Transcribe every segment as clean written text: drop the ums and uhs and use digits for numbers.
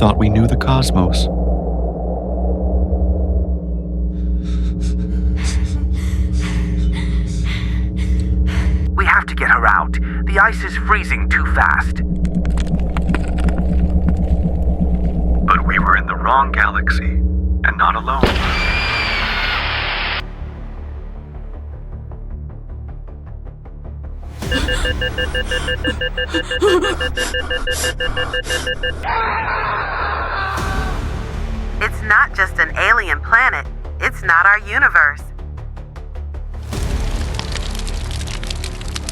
thought we knew the cosmos. We have to get her out. The ice is freezing too fast. But we were in the wrong galaxy, and not alone. It's not just an alien planet. It's not our universe.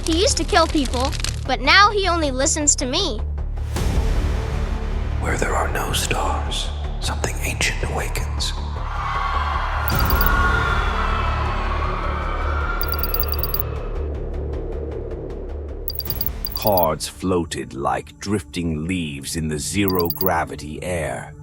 He used to kill people, but now he only listens to me. Where there are no stars, something ancient awakens. Cards floated like drifting leaves in the zero-gravity air.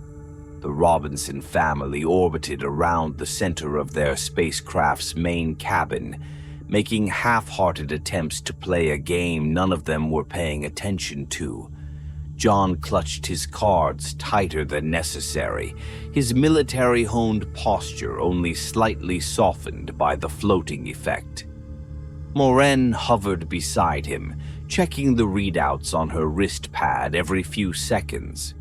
The Robinson family orbited around the center of their spacecraft's main cabin, making half-hearted attempts to play a game none of them were paying attention to. John clutched his cards tighter than necessary, his military-honed posture only slightly softened by the floating effect. Maureen hovered beside him, checking the readouts on her wrist pad every few seconds.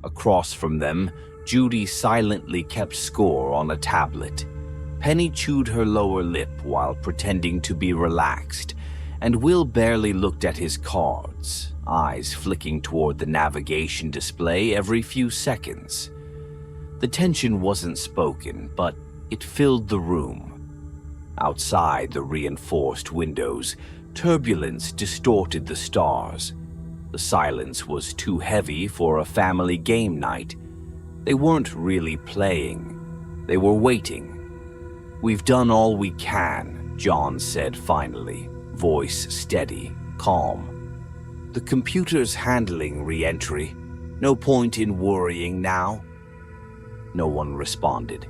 Across from them, Judy silently kept score on a tablet. Penny chewed her lower lip while pretending to be relaxed, and Will barely looked at his cards, eyes flicking toward the navigation display every few seconds. The tension wasn't spoken, but it filled the room. Outside the reinforced windows, turbulence distorted the stars. The silence was too heavy for a family game night. They weren't really playing. They were waiting. "We've done all we can," John said finally, voice steady, calm. "The computer's handling re-entry. No point in worrying now." No one responded.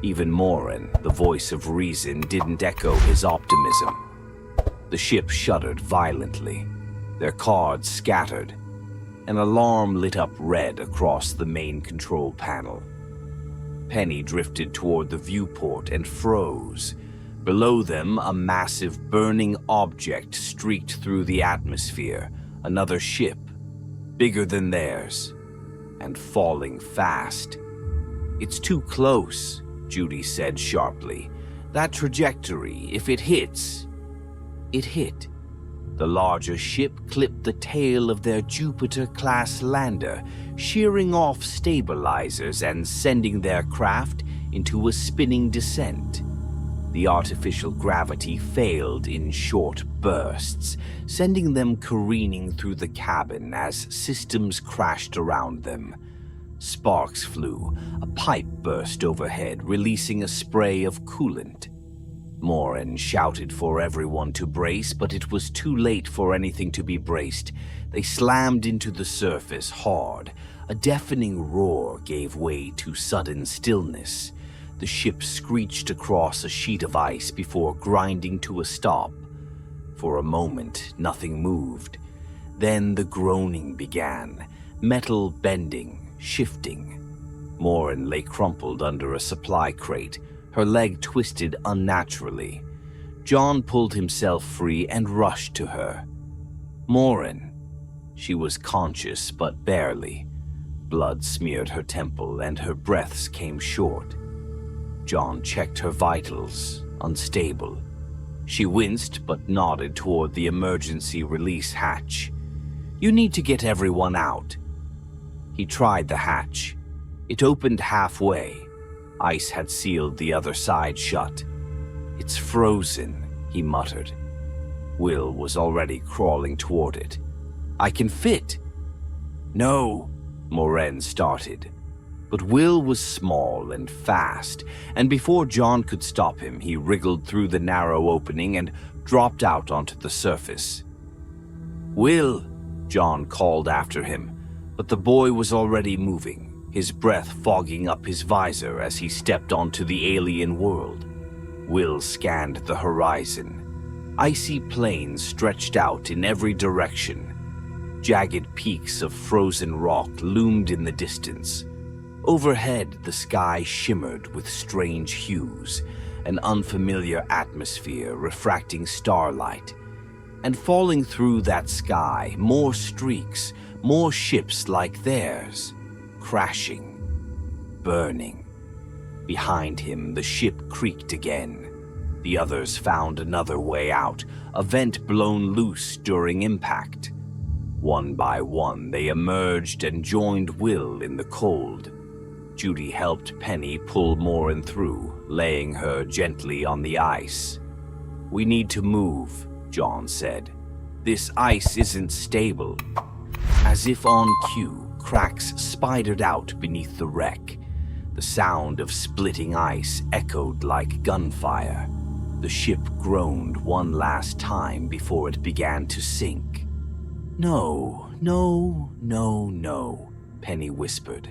Even Maureen, the voice of reason, didn't echo his optimism. The ship shuddered violently. Their cards scattered. An alarm lit up red across the main control panel. Penny drifted toward the viewport and froze. Below them, a massive burning object streaked through the atmosphere. Another ship, bigger than theirs, and falling fast. "It's too close," Judy said sharply. "That trajectory, if it hits..." It hit. The larger ship clipped the tail of their Jupiter-class lander, shearing off stabilizers and sending their craft into a spinning descent. The artificial gravity failed in short bursts, sending them careening through the cabin as systems crashed around them. Sparks flew. A pipe burst overhead, releasing a spray of coolant. Maureen shouted for everyone to brace, but it was too late for anything to be braced. They slammed into the surface hard. A deafening roar gave way to sudden stillness. The ship screeched across a sheet of ice before grinding to a stop. For a moment, nothing moved. Then the groaning began, metal bending, shifting. Maureen lay crumpled under a supply crate, her leg twisted unnaturally. John pulled himself free and rushed to her. "Maureen." She was conscious, but barely. Blood smeared her temple and her breaths came short. John checked her vitals, unstable. She winced but nodded toward the emergency release hatch. "You need to get everyone out." He tried the hatch. It opened halfway. Ice had sealed the other side shut. "It's frozen," he muttered. Will was already crawling toward it. "I can fit." "No," Maureen started. But Will was small and fast, and before John could stop him, he wriggled through the narrow opening and dropped out onto the surface. "Will," John called after him, but the boy was already moving, his breath fogging up his visor as he stepped onto the alien world. Will scanned the horizon. Icy plains stretched out in every direction. Jagged peaks of frozen rock loomed in the distance. Overhead, the sky shimmered with strange hues, an unfamiliar atmosphere refracting starlight. And falling through that sky, more streaks, more ships like theirs, crashing, burning. Behind him, the ship creaked again. The others found another way out, a vent blown loose during impact. One by one, they emerged and joined Will in the cold. Judy helped Penny pull Morin through, laying her gently on the ice. "We need to move," John said. "This ice isn't stable." As if on cue, cracks spidered out beneath the wreck. The sound of splitting ice echoed like gunfire. The ship groaned one last time before it began to sink. "No, no, no, no," Penny whispered.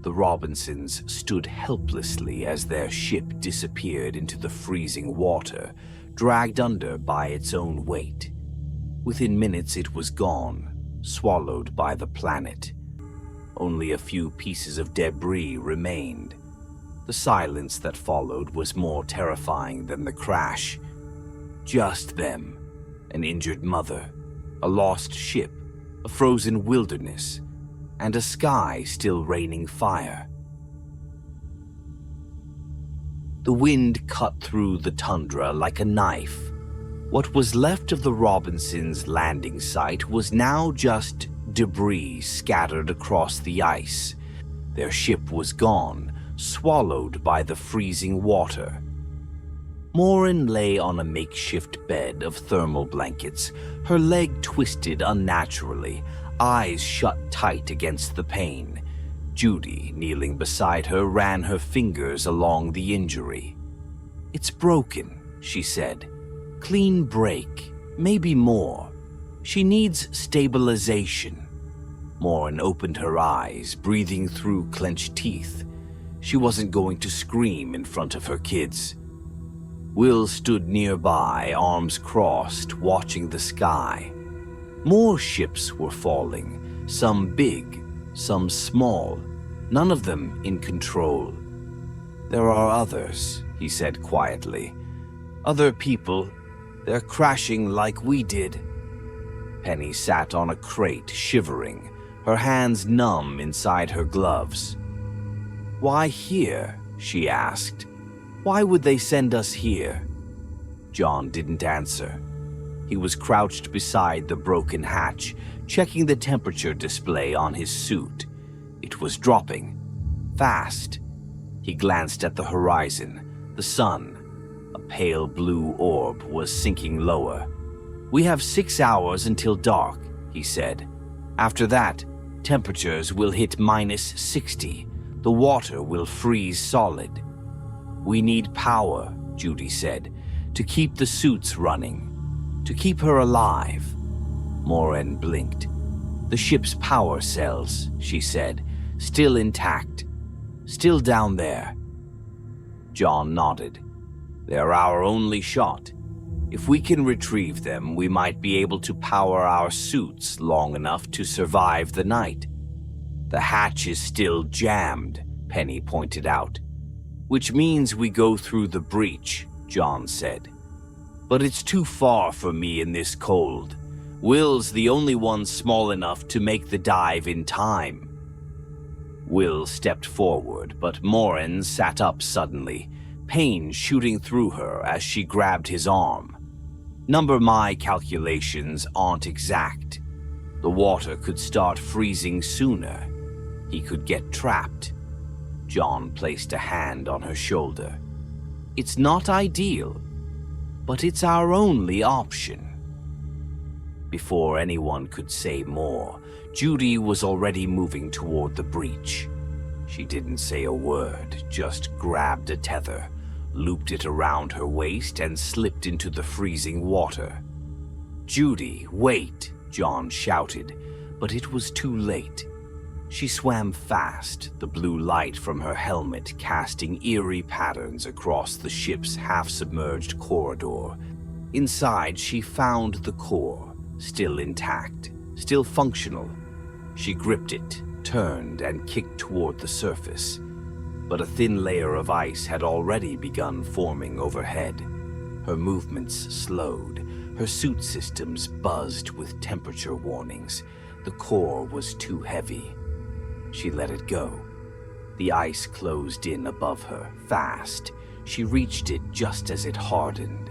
The Robinsons stood helplessly as their ship disappeared into the freezing water, dragged under by its own weight. Within minutes it was gone, swallowed by the planet. Only a few pieces of debris remained. The silence that followed was more terrifying than the crash. Just them, an injured mother, a lost ship, a frozen wilderness, and a sky still raining fire. The wind cut through the tundra like a knife. What was left of the Robinsons' landing site was now just debris scattered across the ice. Their ship was gone, swallowed by the freezing water. Morin lay on a makeshift bed of thermal blankets, her leg twisted unnaturally, eyes shut tight against the pain. Judy, kneeling beside her, ran her fingers along the injury. "It's broken," she said. "Clean break, maybe more. She needs stabilization." Morin opened her eyes, breathing through clenched teeth. She wasn't going to scream in front of her kids. Will stood nearby, arms crossed, watching the sky. More ships were falling, some big, some small, none of them in control. "There are others," he said quietly. "Other people. They're crashing like we did." Penny sat on a crate, shivering, her hands numb inside her gloves. "Why here?" she asked. "Why would they send us here?" John didn't answer. He was crouched beside the broken hatch, checking the temperature display on his suit. It was dropping. Fast. He glanced at the horizon. The sun, a pale blue orb, was sinking lower. "We have 6 hours until dark," he said. "After that, temperatures will hit -60. The water will freeze solid." "We need power," Judy said, "to keep the suits running, to keep her alive." Morin blinked. "The ship's power cells," she said, "still intact. Still down there." John nodded. "They're our only shot. If we can retrieve them, we might be able to power our suits long enough to survive the night." "The hatch is still jammed," Penny pointed out. "Which means we go through the breach," John said. "But it's too far for me in this cold. Will's the only one small enough to make the dive in time." Will stepped forward, but Morin sat up suddenly, pain shooting through her as she grabbed his arm. "Number my calculations aren't exact. The water could start freezing sooner. He could get trapped." John placed a hand on her shoulder. "It's not ideal, but it's our only option." Before anyone could say more, Judy was already moving toward the breach. She didn't say a word, just grabbed a tether, looped it around her waist, and slipped into the freezing water. "Judy, wait!" John shouted, but it was too late. She swam fast, the blue light from her helmet casting eerie patterns across the ship's half-submerged corridor. Inside, she found the core, still intact, still functional. She gripped it, turned, and kicked toward the surface. But a thin layer of ice had already begun forming overhead. Her movements slowed. Her suit systems buzzed with temperature warnings. The core was too heavy. She let it go. The ice closed in above her, fast. She reached it just as it hardened.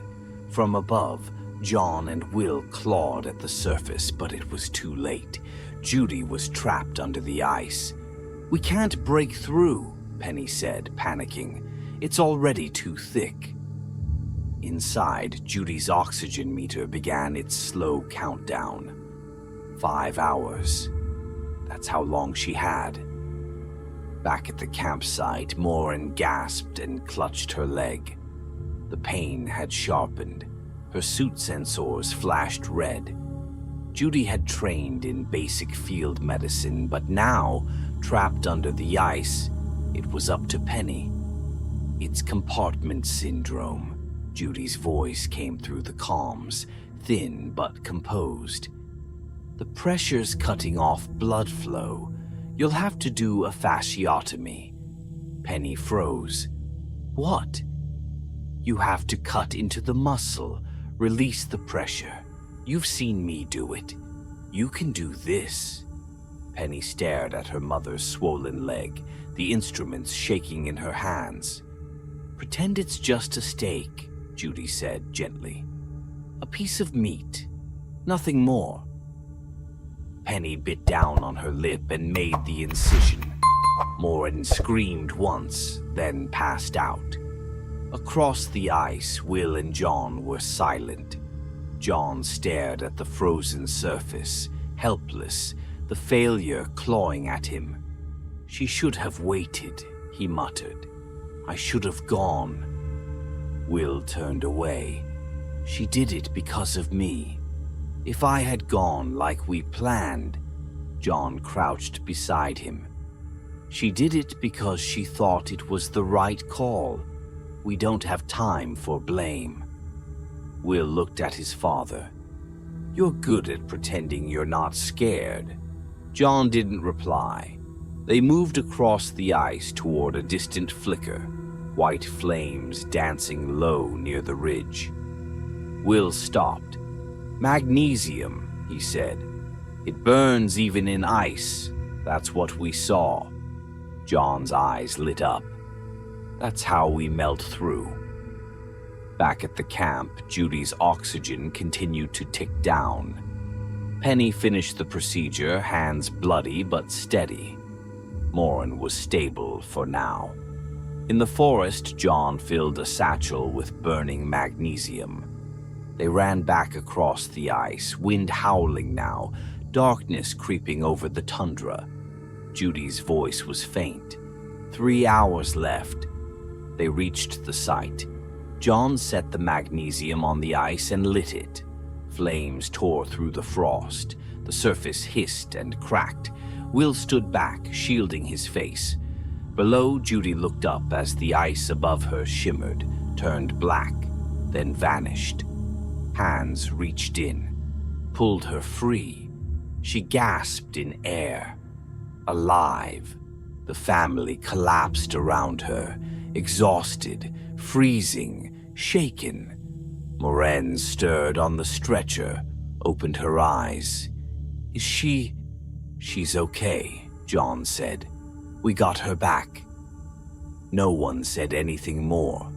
From above, John and Will clawed at the surface, but it was too late. Judy was trapped under the ice. "We can't break through," Penny said, panicking. "It's already too thick." Inside, Judy's oxygen meter began its slow countdown. 5 hours. That's how long she had. Back at the campsite, Morin gasped and clutched her leg. The pain had sharpened. Her suit sensors flashed red. Judy had trained in basic field medicine, but now, trapped under the ice, it was up to Penny. "It's compartment syndrome." Judy's voice came through the comms, thin but composed. "The pressure's cutting off blood flow. You'll have to do a fasciotomy." Penny froze. "What?" "You have to cut into the muscle, release the pressure. You've seen me do it. You can do this." Penny stared at her mother's swollen leg, the instruments shaking in her hands. "Pretend it's just a steak," Judy said gently. "A piece of meat. Nothing more." Penny bit down on her lip and made the incision. Morin screamed once, then passed out. Across the ice, Will and John were silent. John stared at the frozen surface, helpless, the failure clawing at him. "She should have waited," he muttered. "I should have gone." Will turned away. "She did it because of me. If I had gone like we planned," John crouched beside him. "She did it because she thought it was the right call. We don't have time for blame." Will looked at his father. "You're good at pretending you're not scared." John didn't reply. They moved across the ice toward a distant flicker, white flames dancing low near the ridge. Will stopped. "Magnesium," he said. "It burns even in ice. That's what we saw." John's eyes lit up. "That's how we melt through." Back at the camp, Judy's oxygen continued to tick down. Penny finished the procedure, hands bloody but steady. Morin was stable for now. In the forest, John filled a satchel with burning magnesium. They ran back across the ice, wind howling now, darkness creeping over the tundra. Judy's voice was faint. 3 hours left. They reached the site. John set the magnesium on the ice and lit it. Flames tore through the frost. The surface hissed and cracked. Will stood back, shielding his face. Below, Judy looked up as the ice above her shimmered, turned black, then vanished. Hands reached in, pulled her free. She gasped in air. Alive. The family collapsed around her, exhausted, freezing, shaken. Morin stirred on the stretcher, opened her eyes. "Is she—" "She's okay," John said. "We got her back." No one said anything more.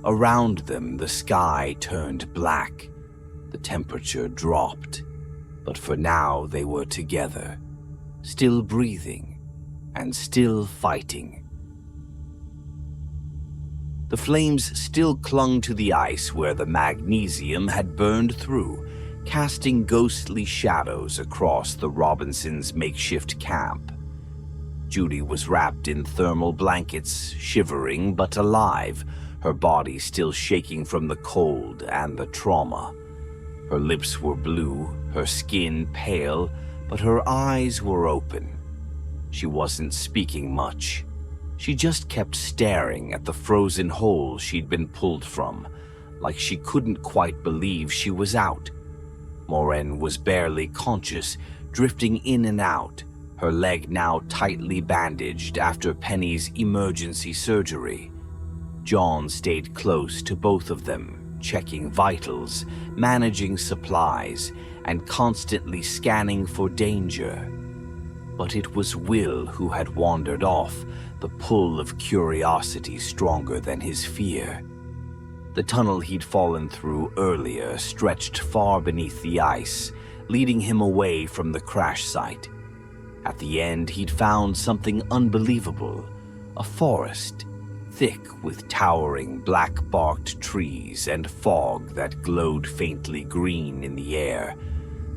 Around them, the sky turned black. The temperature dropped. But for now, they were together, still breathing and still fighting. The flames still clung to the ice where the magnesium had burned through, casting ghostly shadows across the Robinsons' makeshift camp. Judy was wrapped in thermal blankets, shivering but alive, her body still shaking from the cold and the trauma. Her lips were blue, her skin pale, but her eyes were open. She wasn't speaking much. She just kept staring at the frozen hole she'd been pulled from, like she couldn't quite believe she was out. Morin was barely conscious, drifting in and out, her leg now tightly bandaged after Penny's emergency surgery. John stayed close to both of them, checking vitals, managing supplies, and constantly scanning for danger. But it was Will who had wandered off, the pull of curiosity stronger than his fear. The tunnel he'd fallen through earlier stretched far beneath the ice, leading him away from the crash site. At the end, he'd found something unbelievable, a forest, thick with towering black-barked trees and fog that glowed faintly green in the air.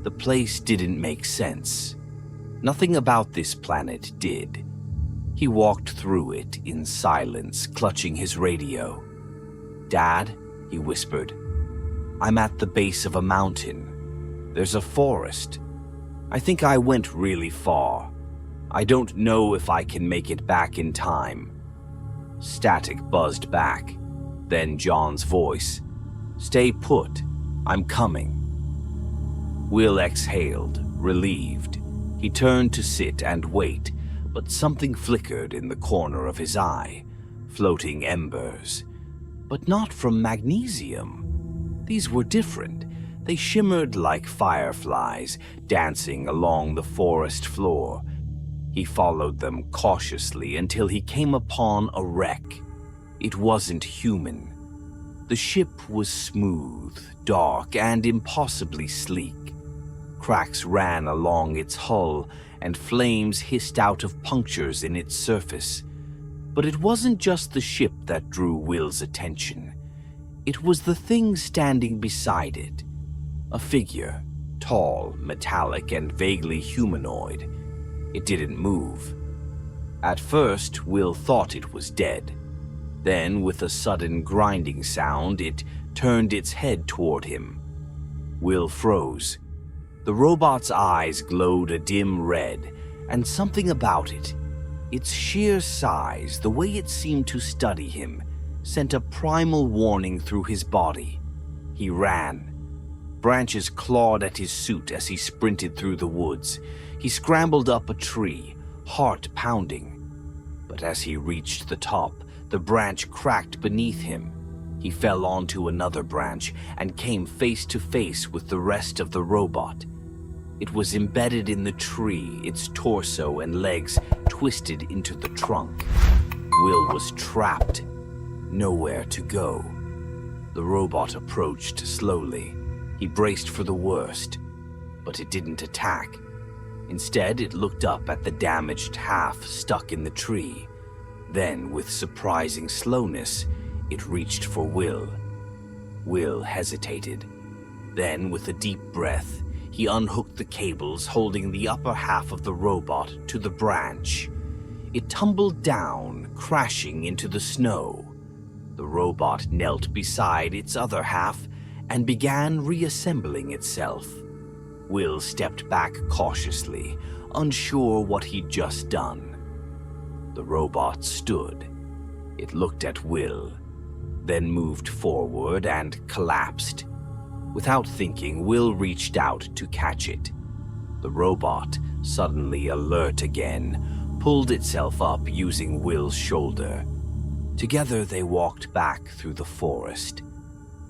The place didn't make sense. Nothing about this planet did. He walked through it in silence, clutching his radio. "Dad," he whispered, "I'm at the base of a mountain. There's a forest. I think I went really far. I don't know if I can make it back in time." Static buzzed back. Then John's voice. "Stay put. I'm coming." Will exhaled, relieved. He turned to sit and wait, but something flickered in the corner of his eye, floating embers. But not from magnesium. These were different. They shimmered like fireflies, dancing along the forest floor. He followed them cautiously until he came upon a wreck. It wasn't human. The ship was smooth, dark, and impossibly sleek. Cracks ran along its hull, and flames hissed out of punctures in its surface. But it wasn't just the ship that drew Will's attention. It was the thing standing beside it. A figure, tall, metallic, and vaguely humanoid. It didn't move. At first, Will thought it was dead. Then, with a sudden grinding sound, it turned its head toward him. Will froze. The robot's eyes glowed a dim red, and something about it, its sheer size, the way it seemed to study him, sent a primal warning through his body. He ran. Branches clawed at his suit as he sprinted through the woods. He scrambled up a tree, heart pounding. But as he reached the top, the branch cracked beneath him. He fell onto another branch and came face to face with the rest of the robot. It was embedded in the tree, its torso and legs twisted into the trunk. Will was trapped, nowhere to go. The robot approached slowly. He braced for the worst, but it didn't attack. Instead, it looked up at the damaged half stuck in the tree. Then, with surprising slowness, it reached for Will. Will hesitated. Then, with a deep breath, he unhooked the cables holding the upper half of the robot to the branch. It tumbled down, crashing into the snow. The robot knelt beside its other half and began reassembling itself. Will stepped back cautiously, unsure what he'd just done. The robot stood. It looked at Will, then moved forward and collapsed. Without thinking, Will reached out to catch it. The robot, suddenly alert again, pulled itself up using Will's shoulder. Together they walked back through the forest.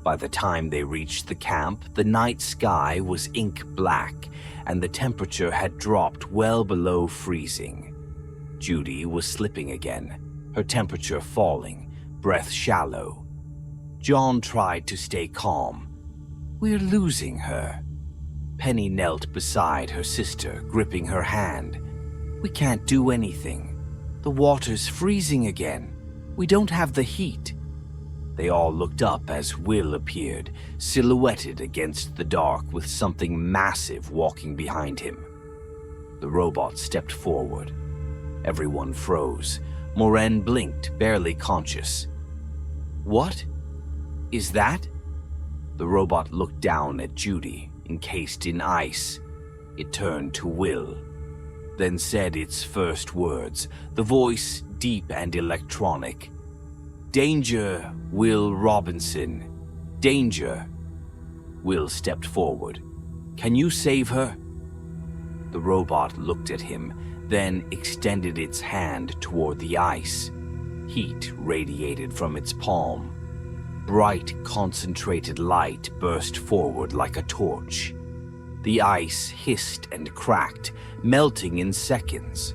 By the time they reached the camp, the night sky was ink black, and the temperature had dropped well below freezing. Judy was slipping again, her temperature falling, breath shallow. John tried to stay calm. "We're losing her." Penny knelt beside her sister, gripping her hand. "We can't do anything. The water's freezing again. We don't have the heat." They all looked up as Will appeared, silhouetted against the dark with something massive walking behind him. The robot stepped forward. Everyone froze. Moren blinked, barely conscious. "What? Is that?" The robot looked down at Judy, encased in ice. It turned to Will, then said its first words, the voice deep and electronic. "Danger, Will Robinson. Danger." Will stepped forward. "Can you save her?" The robot looked at him, then extended its hand toward the ice. Heat radiated from its palm. Bright, concentrated light burst forward like a torch. The ice hissed and cracked, melting in seconds.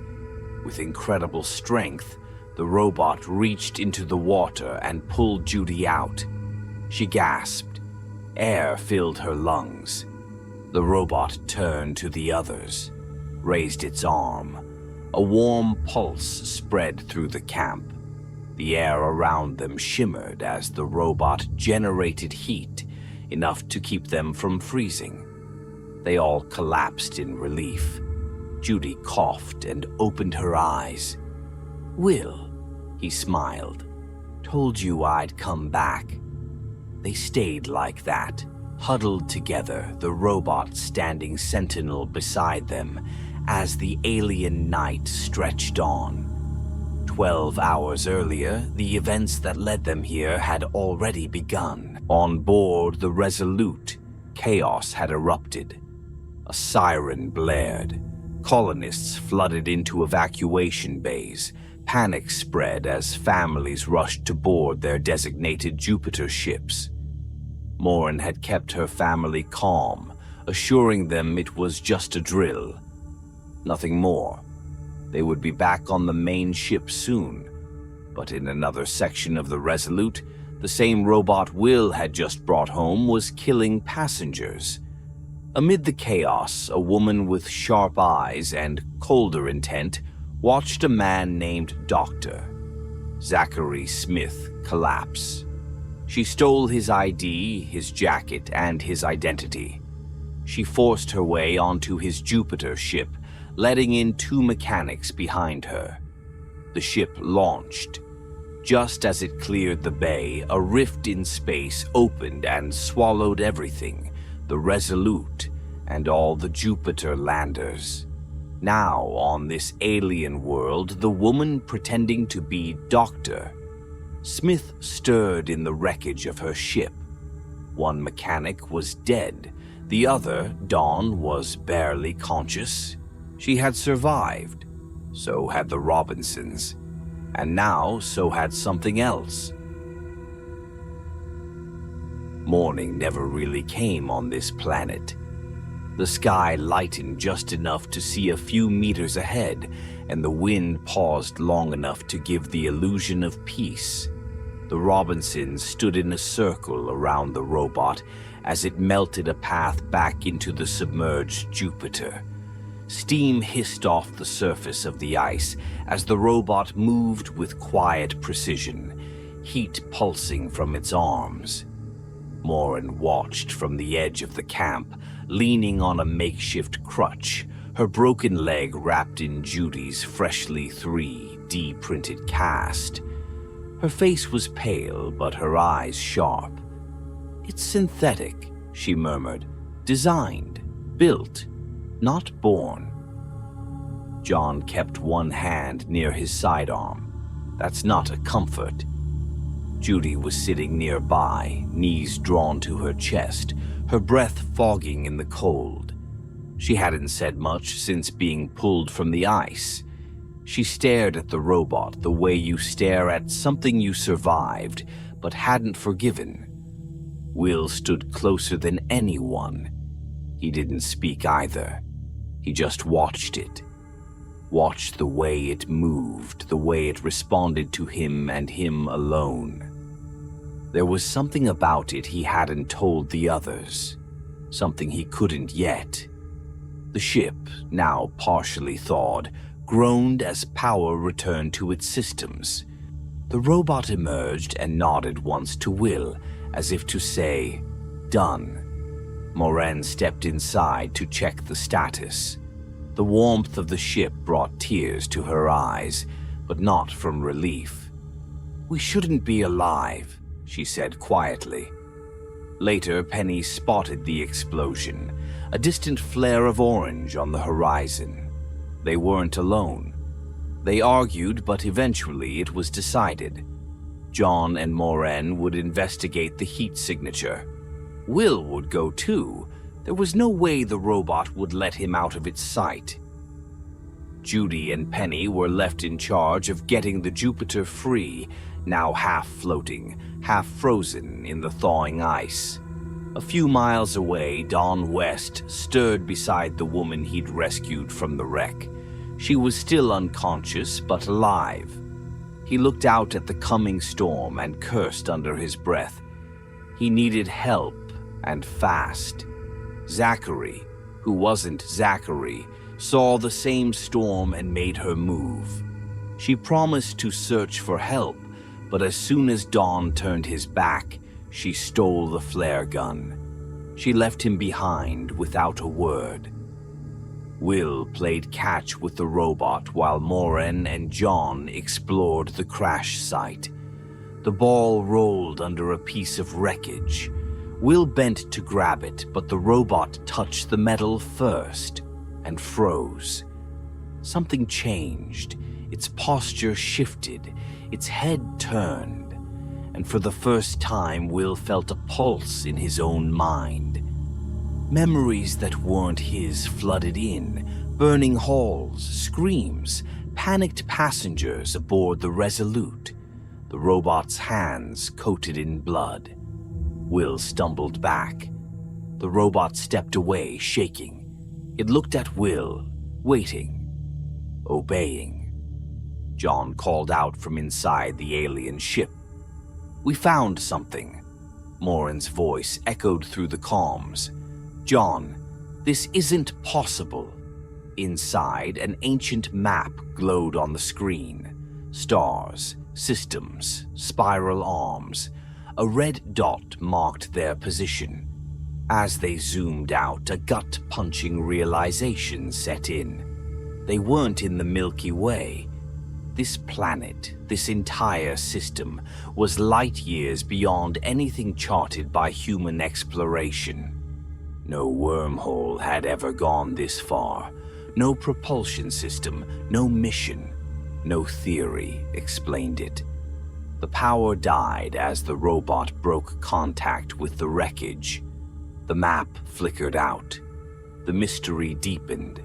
With incredible strength, the robot reached into the water and pulled Judy out. She gasped. Air filled her lungs. The robot turned to the others, raised its arm. A warm pulse spread through the camp. The air around them shimmered as the robot generated heat, enough to keep them from freezing. They all collapsed in relief. Judy coughed and opened her eyes. "Will," he smiled. "Told you I'd come back." They stayed like that, huddled together, the robot standing sentinel beside them, as the alien night stretched on. 12 hours earlier, the events that led them here had already begun. On board the Resolute, chaos had erupted. A siren blared. Colonists flooded into evacuation bays. Panic spread as families rushed to board their designated Jupiter ships. Morin had kept her family calm, assuring them it was just a drill. Nothing more. They would be back on the main ship soon. But in another section of the Resolute, the same robot Will had just brought home was killing passengers. Amid the chaos, a woman with sharp eyes and colder intent watched a man named Dr. Zachary Smith collapse. She stole his ID, his jacket, and his identity. She forced her way onto his Jupiter ship, letting in 2 mechanics behind her. The ship launched. Just as it cleared the bay, a rift in space opened and swallowed everything, the Resolute and all the Jupiter landers. Now, on this alien world, the woman pretending to be Doctor. Smith stirred in the wreckage of her ship. One mechanic was dead. The other, Dawn, was barely conscious. She had survived. So had the Robinsons. And now, so had something else. Morning never really came on this planet. The sky lightened just enough to see a few meters ahead, and the wind paused long enough to give the illusion of peace. The Robinsons stood in a circle around the robot as it melted a path back into the submerged Jupiter. Steam hissed off the surface of the ice as the robot moved with quiet precision, heat pulsing from its arms. Morin watched from the edge of the camp, leaning on a makeshift crutch, her broken leg wrapped in Judy's freshly 3D-printed cast. Her face was pale, but her eyes sharp. "It's synthetic," she murmured. "Designed, built, not born." John kept one hand near his sidearm. That's not a comfort. Judy was sitting nearby, knees drawn to her chest, her breath fogging in the cold. She hadn't said much since being pulled from the ice. She stared at the robot the way you stare at something you survived but hadn't forgiven. Will stood closer than anyone. He didn't speak either. He just watched it. Watched the way it moved, the way it responded to him and him alone. There was something about it he hadn't told the others. Something he couldn't yet. The ship, now partially thawed, groaned as power returned to its systems. The robot emerged and nodded once to Will, as if to say, "Done." Morin stepped inside to check the status. The warmth of the ship brought tears to her eyes, but not from relief. "We shouldn't be alive," she said quietly. Later, Penny spotted the explosion, a distant flare of orange on the horizon. They weren't alone. They argued, but eventually it was decided. John and Morin would investigate the heat signature. Will would go too, There was no way the robot would let him out of its sight. Judy and Penny were left in charge of getting the Jupiter free, now half floating, half frozen in the thawing ice. A few miles away, Don West stirred beside the woman he'd rescued from the wreck. She was still unconscious, but alive. He looked out at the coming storm and cursed under his breath. He needed help, and fast. Zachary, who wasn't Zachary, saw the same storm and made her move. She promised to search for help, but as soon as Don turned his back, she stole the flare gun. She left him behind without a word. Will played catch with the robot while Moran and John explored the crash site. The ball rolled under a piece of wreckage. Will bent to grab it, but the robot touched the metal first and froze. Something changed. Its posture shifted. Its head turned. And for the first time, Will felt a pulse in his own mind. Memories that weren't his flooded in. Burning halls, screams, panicked passengers aboard the Resolute. The robot's hands coated in blood. Will stumbled back. The robot stepped away, shaking. It looked at Will, waiting, obeying. John called out from inside the alien ship. "We found something." Moran's voice echoed through the comms. "John, this isn't possible." Inside, an ancient map glowed on the screen. Stars, systems, spiral arms. A red dot marked their position. As they zoomed out, a gut-punching realization set in. They weren't in the Milky Way. This planet, this entire system, was light years beyond anything charted by human exploration. No wormhole had ever gone this far. No propulsion system, no mission, no theory explained it. The power died as the robot broke contact with the wreckage. The map flickered out. The mystery deepened.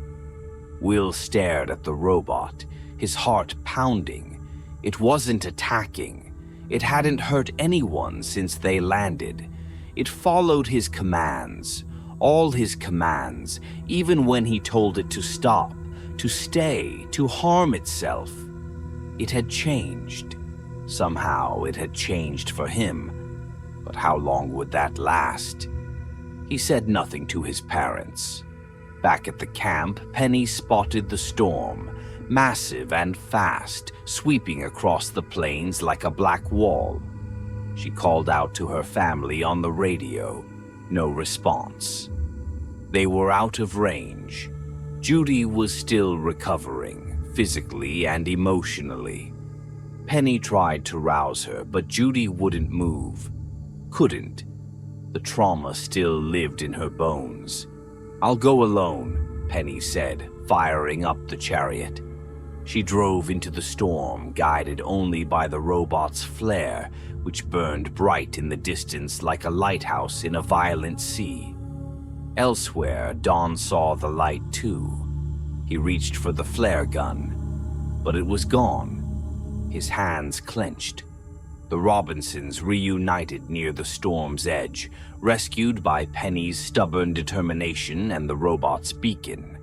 Will stared at the robot, his heart pounding. It wasn't attacking. It hadn't hurt anyone since they landed. It followed his commands, all his commands, even when he told it to stop, to stay, to harm itself. It had changed. Somehow it had changed for him. But how long would that last? He said nothing to his parents. Back at the camp, Penny spotted the storm, massive and fast, sweeping across the plains like a black wall. She called out to her family on the radio. No response. They were out of range. Judy was still recovering, physically and emotionally. Penny tried to rouse her, but Judy wouldn't move. Couldn't. The trauma still lived in her bones. "I'll go alone," Penny said, firing up the chariot. She drove into the storm, guided only by the robot's flare, which burned bright in the distance like a lighthouse in a violent sea. Elsewhere, Don saw the light too. He reached for the flare gun, but it was gone. His hands clenched. The Robinsons reunited near the storm's edge, rescued by Penny's stubborn determination and the robot's beacon.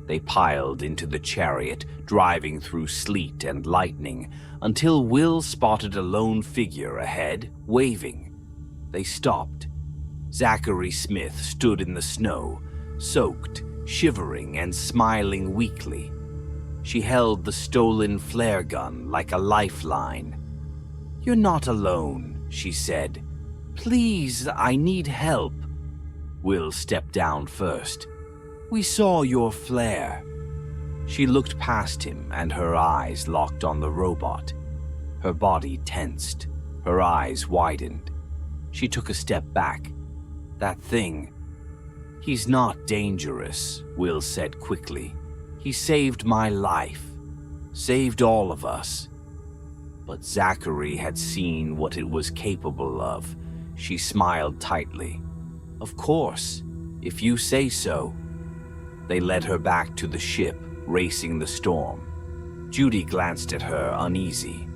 They piled into the chariot, driving through sleet and lightning, until Will spotted a lone figure ahead, waving. They stopped. Zachary Smith stood in the snow, soaked, shivering and smiling weakly. She held the stolen flare gun like a lifeline. "You're not alone," she said. "Please, I need help." Will stepped down first. "We saw your flare." She looked past him and her eyes locked on the robot. Her body tensed. Her eyes widened. She took a step back. "That thing. He's not dangerous," Will said quickly. "He saved my life. Saved all of us." But Zachary had seen what it was capable of. She smiled tightly. "Of course. If you say so. They led her back to the ship, racing the storm. Judy glanced at her, uneasy.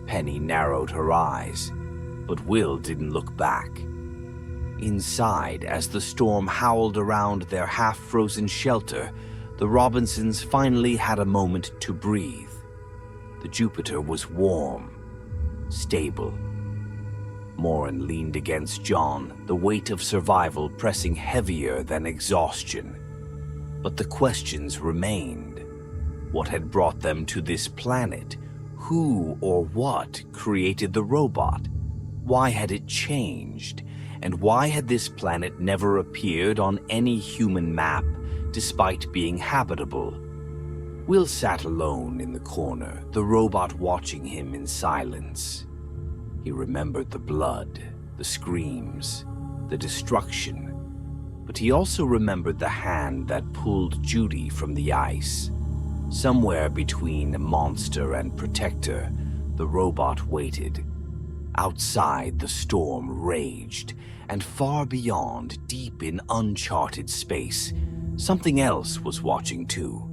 Penny narrowed her eyes, but Will didn't look back. Inside, as the storm howled around their half-frozen shelter, the Robinsons finally had a moment to breathe. The Jupiter was warm, stable. Morin leaned against John, the weight of survival pressing heavier than exhaustion. But the questions remained. What had brought them to this planet? Who or what created the robot? Why had it changed? And why had this planet never appeared on any human map, despite being habitable? Will sat alone in the corner, the robot watching him in silence. He remembered the blood, the screams, the destruction, but he also remembered the hand that pulled Judy from the ice. Somewhere between monster and protector, the robot waited. Outside, the storm raged, and far beyond, deep in uncharted space, something else was watching too.